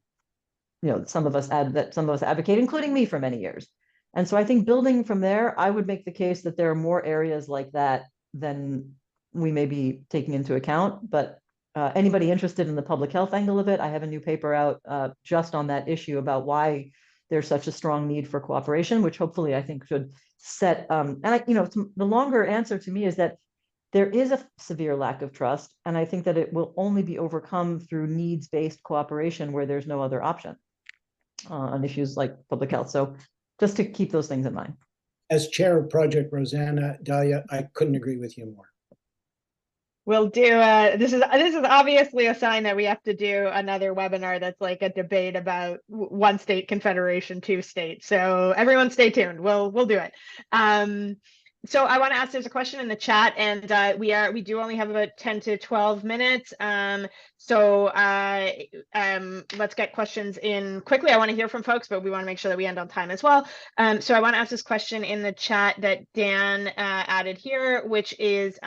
some of us advocate, including me for many years. And so I think building from there, I would make the case that there are more areas like that than we may be taking into account. But anybody interested in the public health angle of it, I have a new paper out just on that issue about why there's such a strong need for cooperation, which hopefully I think should set, the longer answer to me is that there is a severe lack of trust. And I think that it will only be overcome through needs-based cooperation where there's no other option on issues like public health. So just to keep those things in mind. As chair of Project Rosanna, Dahlia, I couldn't agree with you more. We'll do, this is obviously a sign that we have to do another webinar that's like a debate about one state confederation, two states. So everyone stay tuned. We'll do it. So I want to ask, there's a question in the chat, and we do only have about 10 to 12 minutes. Let's get questions in quickly. I want to hear from folks, but we want to make sure that we end on time as well. So I want to ask this question in the chat that Dan added here, which is,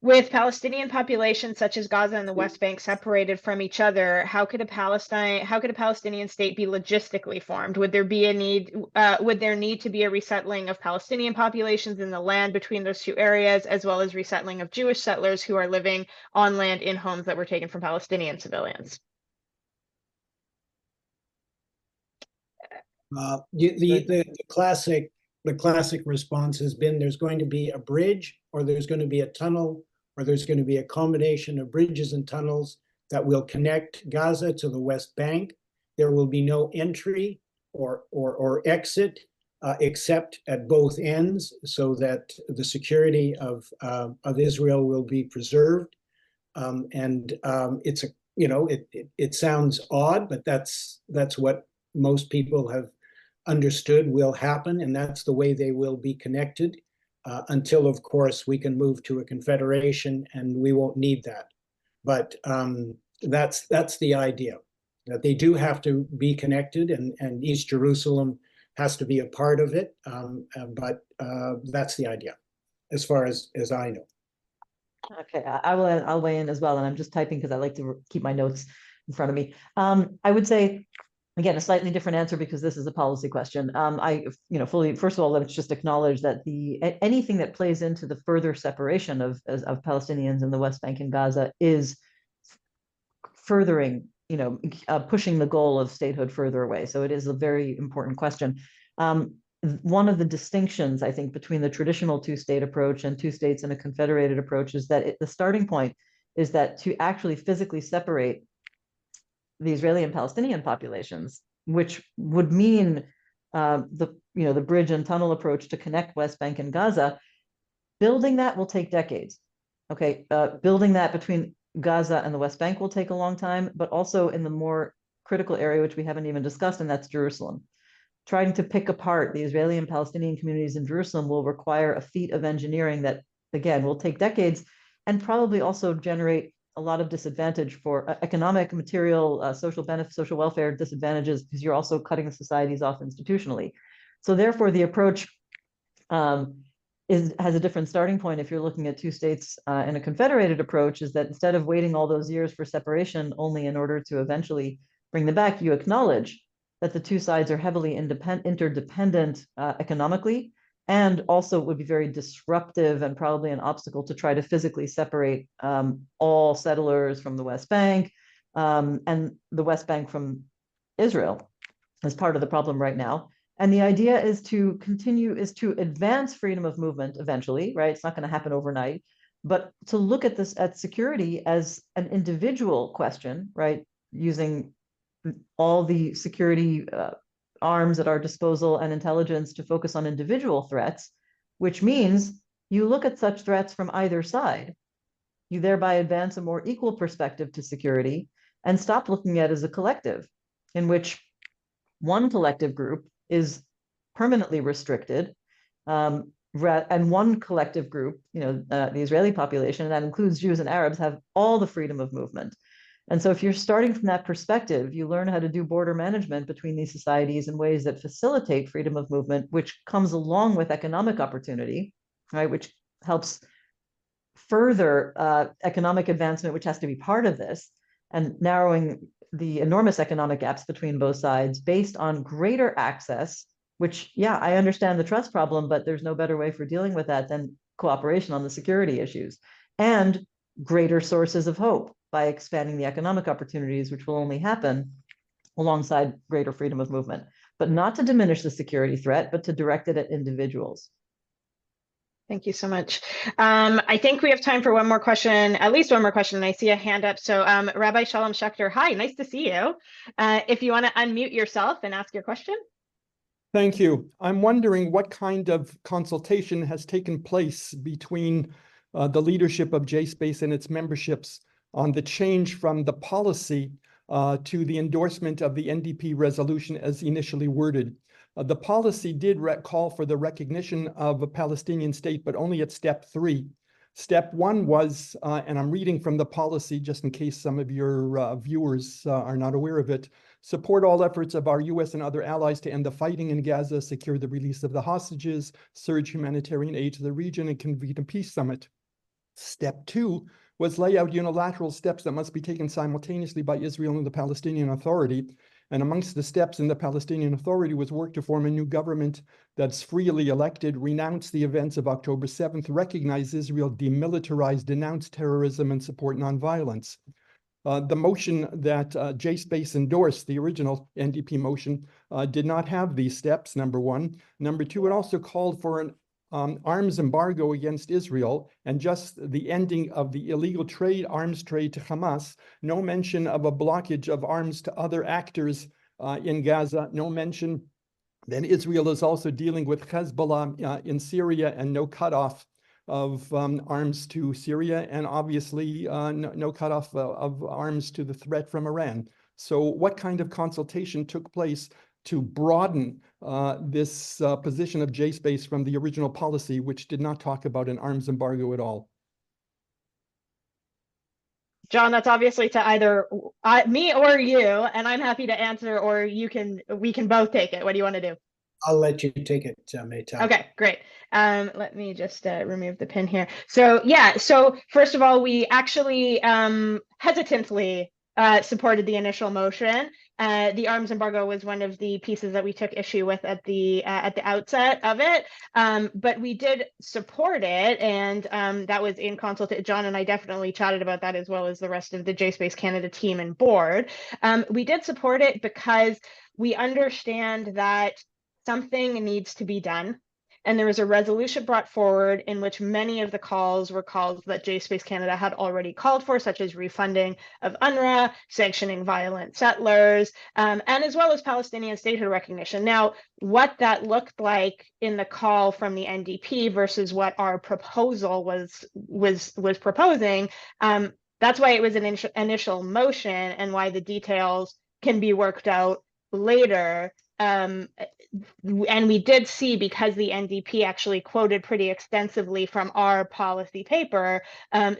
with Palestinian populations such as Gaza and the West Bank separated from each other, how could a Palestinian state be logistically formed? Would there need to be a resettling of Palestinian populations in the land between those two areas, as well as resettling of Jewish settlers who are living on land in homes that were taken from Palestinian civilians? The classic response has been there's going to be a bridge, or there's going to be a tunnel, or there's going to be a combination of bridges and tunnels that will connect Gaza to the West Bank. There will be no entry or exit except at both ends, so that the security of Israel will be preserved. It's a, it sounds odd, but that's what most people have understood will happen, and that's the way they will be connected until, of course, we can move to a confederation, and we won't need that. But that's the idea, that they do have to be connected, and East Jerusalem has to be a part of it. But that's the idea, as far as I know. Okay, I'll weigh in as well, and I'm just typing because I like to keep my notes in front of me. I would say, again, a slightly different answer because this is a policy question. First of all, let's just acknowledge that anything that plays into the further separation of Palestinians in the West Bank and Gaza is furthering, pushing the goal of statehood further away. So it is a very important question. One of the distinctions, I think, between the traditional two-state approach and two states and a confederated approach is that the starting point is that to actually physically separate the Israeli and Palestinian populations, which would mean the bridge and tunnel approach to connect West Bank and Gaza, building that will take decades. Okay, building that between Gaza and the West Bank will take a long time, but also in the more critical area, which we haven't even discussed, and that's Jerusalem. Trying to pick apart the Israeli and Palestinian communities in Jerusalem will require a feat of engineering that, again, will take decades and probably also generate a lot of disadvantage for economic, material, social benefits, social welfare disadvantages, because you're also cutting the societies off institutionally. So therefore, the approach has a different starting point. If you're looking at two states in a confederated approach, is that instead of waiting all those years for separation only in order to eventually bring them back, you acknowledge that the two sides are heavily interdependent economically, and also would be very disruptive and probably an obstacle to try to physically separate all settlers from the West Bank and the West Bank from Israel as part of the problem right now. And the idea is to advance freedom of movement eventually, right? It's not going to happen overnight, but to look at security as an individual question, right? Using all the security arms at our disposal and intelligence to focus on individual threats, which means you look at such threats from either side. You thereby advance a more equal perspective to security and stop looking at it as a collective, in which one collective group is permanently restricted, and one collective group, the Israeli population, and that includes Jews and Arabs, have all the freedom of movement. And so if you're starting from that perspective, you learn how to do border management between these societies in ways that facilitate freedom of movement, which comes along with economic opportunity, right? Which helps further economic advancement, which has to be part of this, and narrowing the enormous economic gaps between both sides based on greater access, which, yeah, I understand the trust problem, but there's no better way for dealing with that than cooperation on the security issues, and greater sources of hope by expanding the economic opportunities, which will only happen alongside greater freedom of movement, but not to diminish the security threat, but to direct it at individuals. Thank you so much. I think we have time for one more question, at least one more question. I see a hand up. So Rabbi Shalom Schechter, hi, nice to see you. If you want to unmute yourself and ask your question. Thank you. I'm wondering what kind of consultation has taken place between the leadership of JSpace and its memberships on the change from the policy to the endorsement of the NDP resolution as initially worded. The policy did call for the recognition of a Palestinian state, but only at step 3. Step 1 was, and I'm reading from the policy just in case some of your viewers are not aware of it, support all efforts of our U.S. and other allies to end the fighting in Gaza, secure the release of the hostages, surge humanitarian aid to the region, and convene a peace summit. Step 2 was lay out unilateral steps that must be taken simultaneously by Israel and the Palestinian Authority. And amongst the steps in the Palestinian Authority was work to form a new government that's freely elected, renounce the events of October 7th, recognize Israel, demilitarize, denounce terrorism, and support nonviolence. The motion that JSpace endorsed, the original NDP motion, did not have these steps, number 1. Number 2, it also called for an arms embargo against Israel and just the ending of the illegal arms trade to Hamas, no mention of a blockage of arms to other actors in Gaza, no mention that Israel is also dealing with Hezbollah in Syria, and no cutoff of arms to Syria, and obviously no cutoff of arms to the threat from Iran. So what kind of consultation took place to broaden this position of JSpace from the original policy, which did not talk about an arms embargo at all? John, that's obviously to either me or you, and I'm happy to answer, or we can both take it. What do you want to do? I'll let you take it, Maytal. Okay, great. Let me just remove the pin here. So yeah, so first of all, we actually hesitantly supported the initial motion. The arms embargo was one of the pieces that we took issue with at the outset of it, but we did support it, and that was in consultation. John and I definitely chatted about that, as well as the rest of the JSpaceCanada team and board. We did support it because we understand that something needs to be done. And there was a resolution brought forward in which many of the calls were calls that JSpaceCanada had already called for, such as refunding of UNRWA, sanctioning violent settlers, and as well as Palestinian statehood recognition. Now, what that looked like in the call from the NDP versus what our proposal was proposing, that's why it was an initial motion, and why the details can be worked out later. And we did see, because the NDP actually quoted pretty extensively from our policy paper,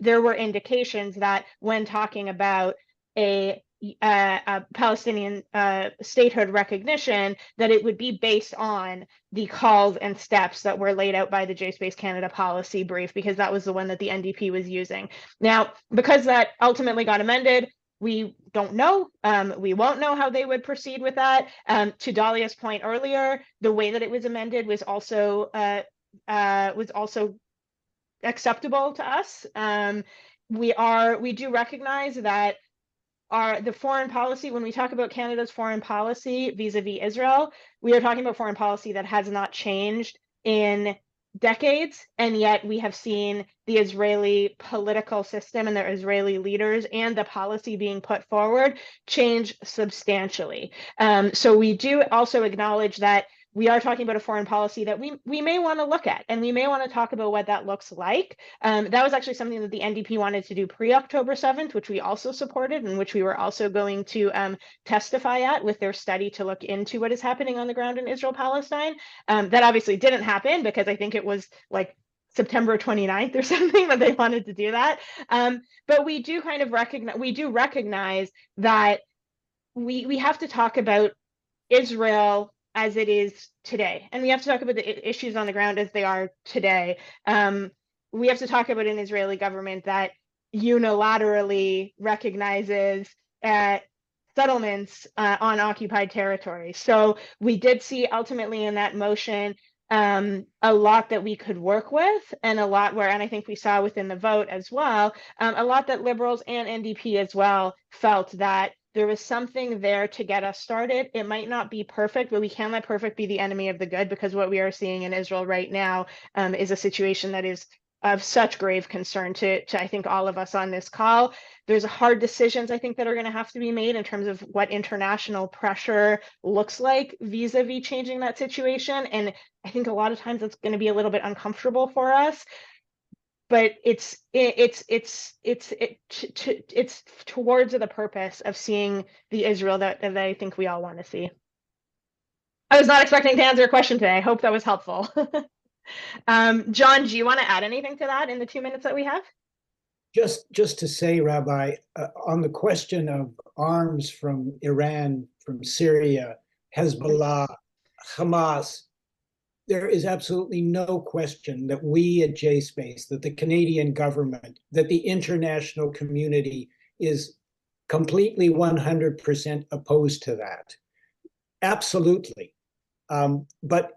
there were indications that when talking about a Palestinian statehood recognition, that it would be based on the calls and steps that were laid out by the JSpaceCanada policy brief, because that was the one that the NDP was using. Now, because that ultimately got amended, we don't know. We won't know how they would proceed with that. To Dahlia's point earlier, the way that it was amended was also acceptable to us. We do recognize that the foreign policy, when we talk about Canada's foreign policy vis-a-vis Israel, we are talking about foreign policy that has not changed in decades, and yet we have seen the Israeli political system and their Israeli leaders and the policy being put forward change substantially. So we do also acknowledge that we are talking about a foreign policy that we may want to look at, and we may want to talk about what that looks like. That was actually something that the NDP wanted to do pre-October 7th, which we also supported, and which we were also going to testify at with their study to look into what is happening on the ground in Israel-Palestine. That obviously didn't happen, because I think it was like September 29th or something that they wanted to do that. But we do kind of recognize that we have to talk about Israel as it is today, and we have to talk about the issues on the ground as they are today. We have to talk about an Israeli government that unilaterally recognizes settlements on occupied territory. So we did see ultimately in that motion a lot that we could work with, and a lot where, and I think we saw within the vote as well, a lot that Liberals and NDP as well felt that there was something there to get us started. It might not be perfect, but we can't let perfect be the enemy of the good, because what we are seeing in Israel right now is a situation that is of such grave concern to I think all of us on this call. There's hard decisions I think that are going to have to be made in terms of what international pressure looks like vis-a-vis changing that situation, and I think a lot of times it's going to be a little bit uncomfortable for us. But it's towards the purpose of seeing the Israel that I think we all want to see. I was not expecting to answer a question today. I hope that was helpful. John, do you want to add anything to that in the 2 minutes that we have? Just to say, Rabbi, on the question of arms from Iran, from Syria, Hezbollah, Hamas, there is absolutely no question that we at JSpace, that the Canadian government, that the international community is completely 100% opposed to that. Absolutely. But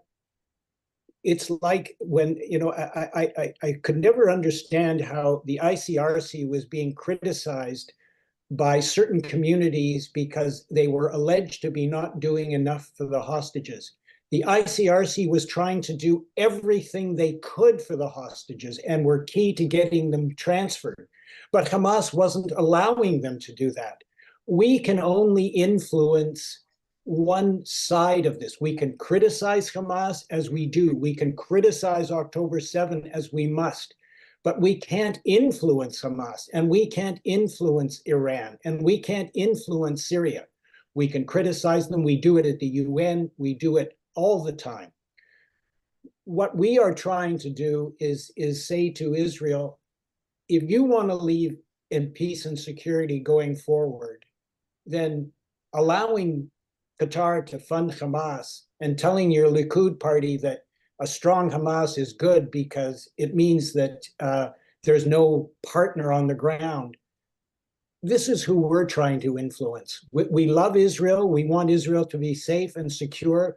it's like when, I could never understand how the ICRC was being criticized by certain communities because they were alleged to be not doing enough for the hostages. The ICRC was trying to do everything they could for the hostages and were key to getting them transferred. But Hamas wasn't allowing them to do that. We can only influence one side of this. We can criticize Hamas as we do. We can criticize October 7 as we must. But we can't influence Hamas, and we can't influence Iran, and we can't influence Syria. We can criticize them. We do it at the UN. We do it all the time. What we are trying to do is say to Israel, if you want to live in peace and security going forward, then allowing Qatar to fund Hamas and telling your Likud party that a strong Hamas is good because it means that there's no partner on the ground. This is who we're trying to influence. We love Israel. We want Israel to be safe and secure,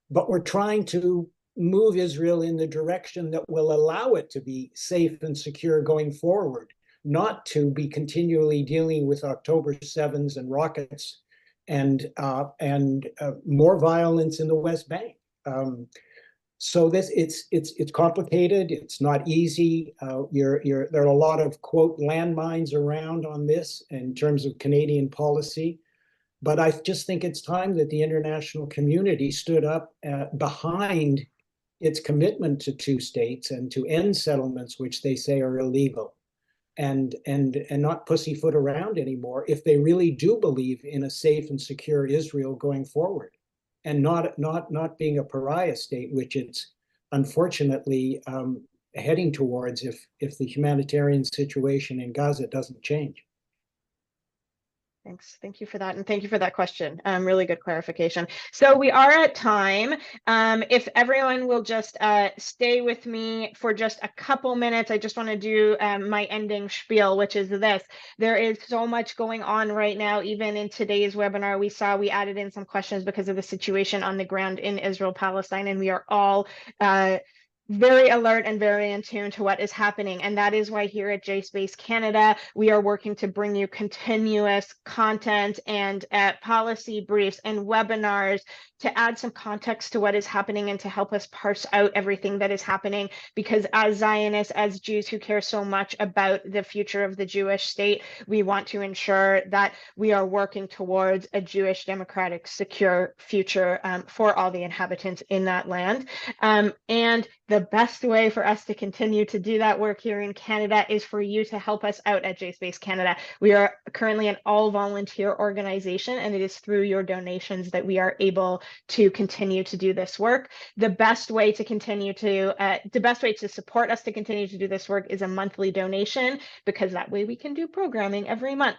but we're trying to move Israel in the direction that will allow it to be safe and secure going forward, not to be continually dealing with October 7s and rockets and more violence in the West Bank. So it's complicated. It's not easy. There are a lot of, quote, landmines around on this in terms of Canadian policy. But I just think it's time that the international community stood up behind its commitment to two states and to end settlements which they say are illegal, and not pussyfoot around anymore if they really do believe in a safe and secure Israel going forward, and not being a pariah state, which it's unfortunately heading towards if the humanitarian situation in Gaza doesn't change. Thanks. Thank you for that. And thank you for that question. Really good clarification. So we are at time. If everyone will just stay with me for just a couple minutes, I just want to do my ending spiel, which is this. There is so much going on right now. Even in today's webinar, we added in some questions because of the situation on the ground in Israel-Palestine, and we are all very alert and very in tune to what is happening. And that is why here at JSpaceCanada, we are working to bring you continuous content and policy briefs and webinars to add some context to what is happening and to help us parse out everything that is happening. Because as Zionists, as Jews who care so much about the future of the Jewish state, we want to ensure that we are working towards a Jewish, democratic, secure future for all the inhabitants in that land. And the best way for us to continue to do that work here in Canada is for you to help us out at JSpaceCanada. We are currently an all-volunteer organization, and it is through your donations that we are able to continue to do this work. The best way to support us to continue to do this work is a monthly donation, because that way we can do programming every month.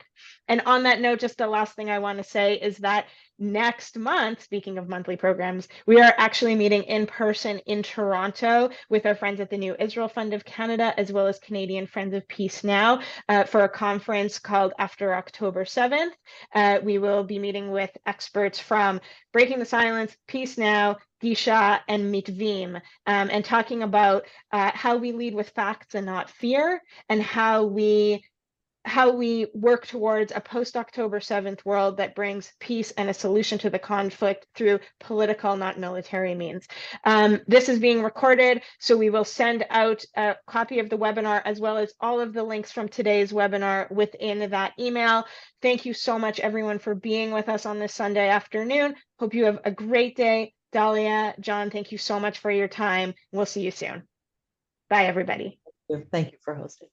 And on that note, just the last thing I want to say is that next month, speaking of monthly programs, we are actually meeting in person in Toronto with our friends at the New Israel Fund of Canada, as well as Canadian Friends of Peace Now, for a conference called After October 7th. We will be meeting with experts from Breaking the Silence, Peace Now, Gisha, and Mitvim, and talking about how we lead with facts and not fear, and how we work towards a post-October 7th world that brings peace and a solution to the conflict through political, not military means. This is being recorded, so we will send out a copy of the webinar as well as all of the links from today's webinar within that email. Thank you so much, everyone, for being with us on this Sunday afternoon. Hope you have a great day. Dahlia, John, thank you so much for your time. We'll see you soon. Bye, everybody. Thank you for hosting.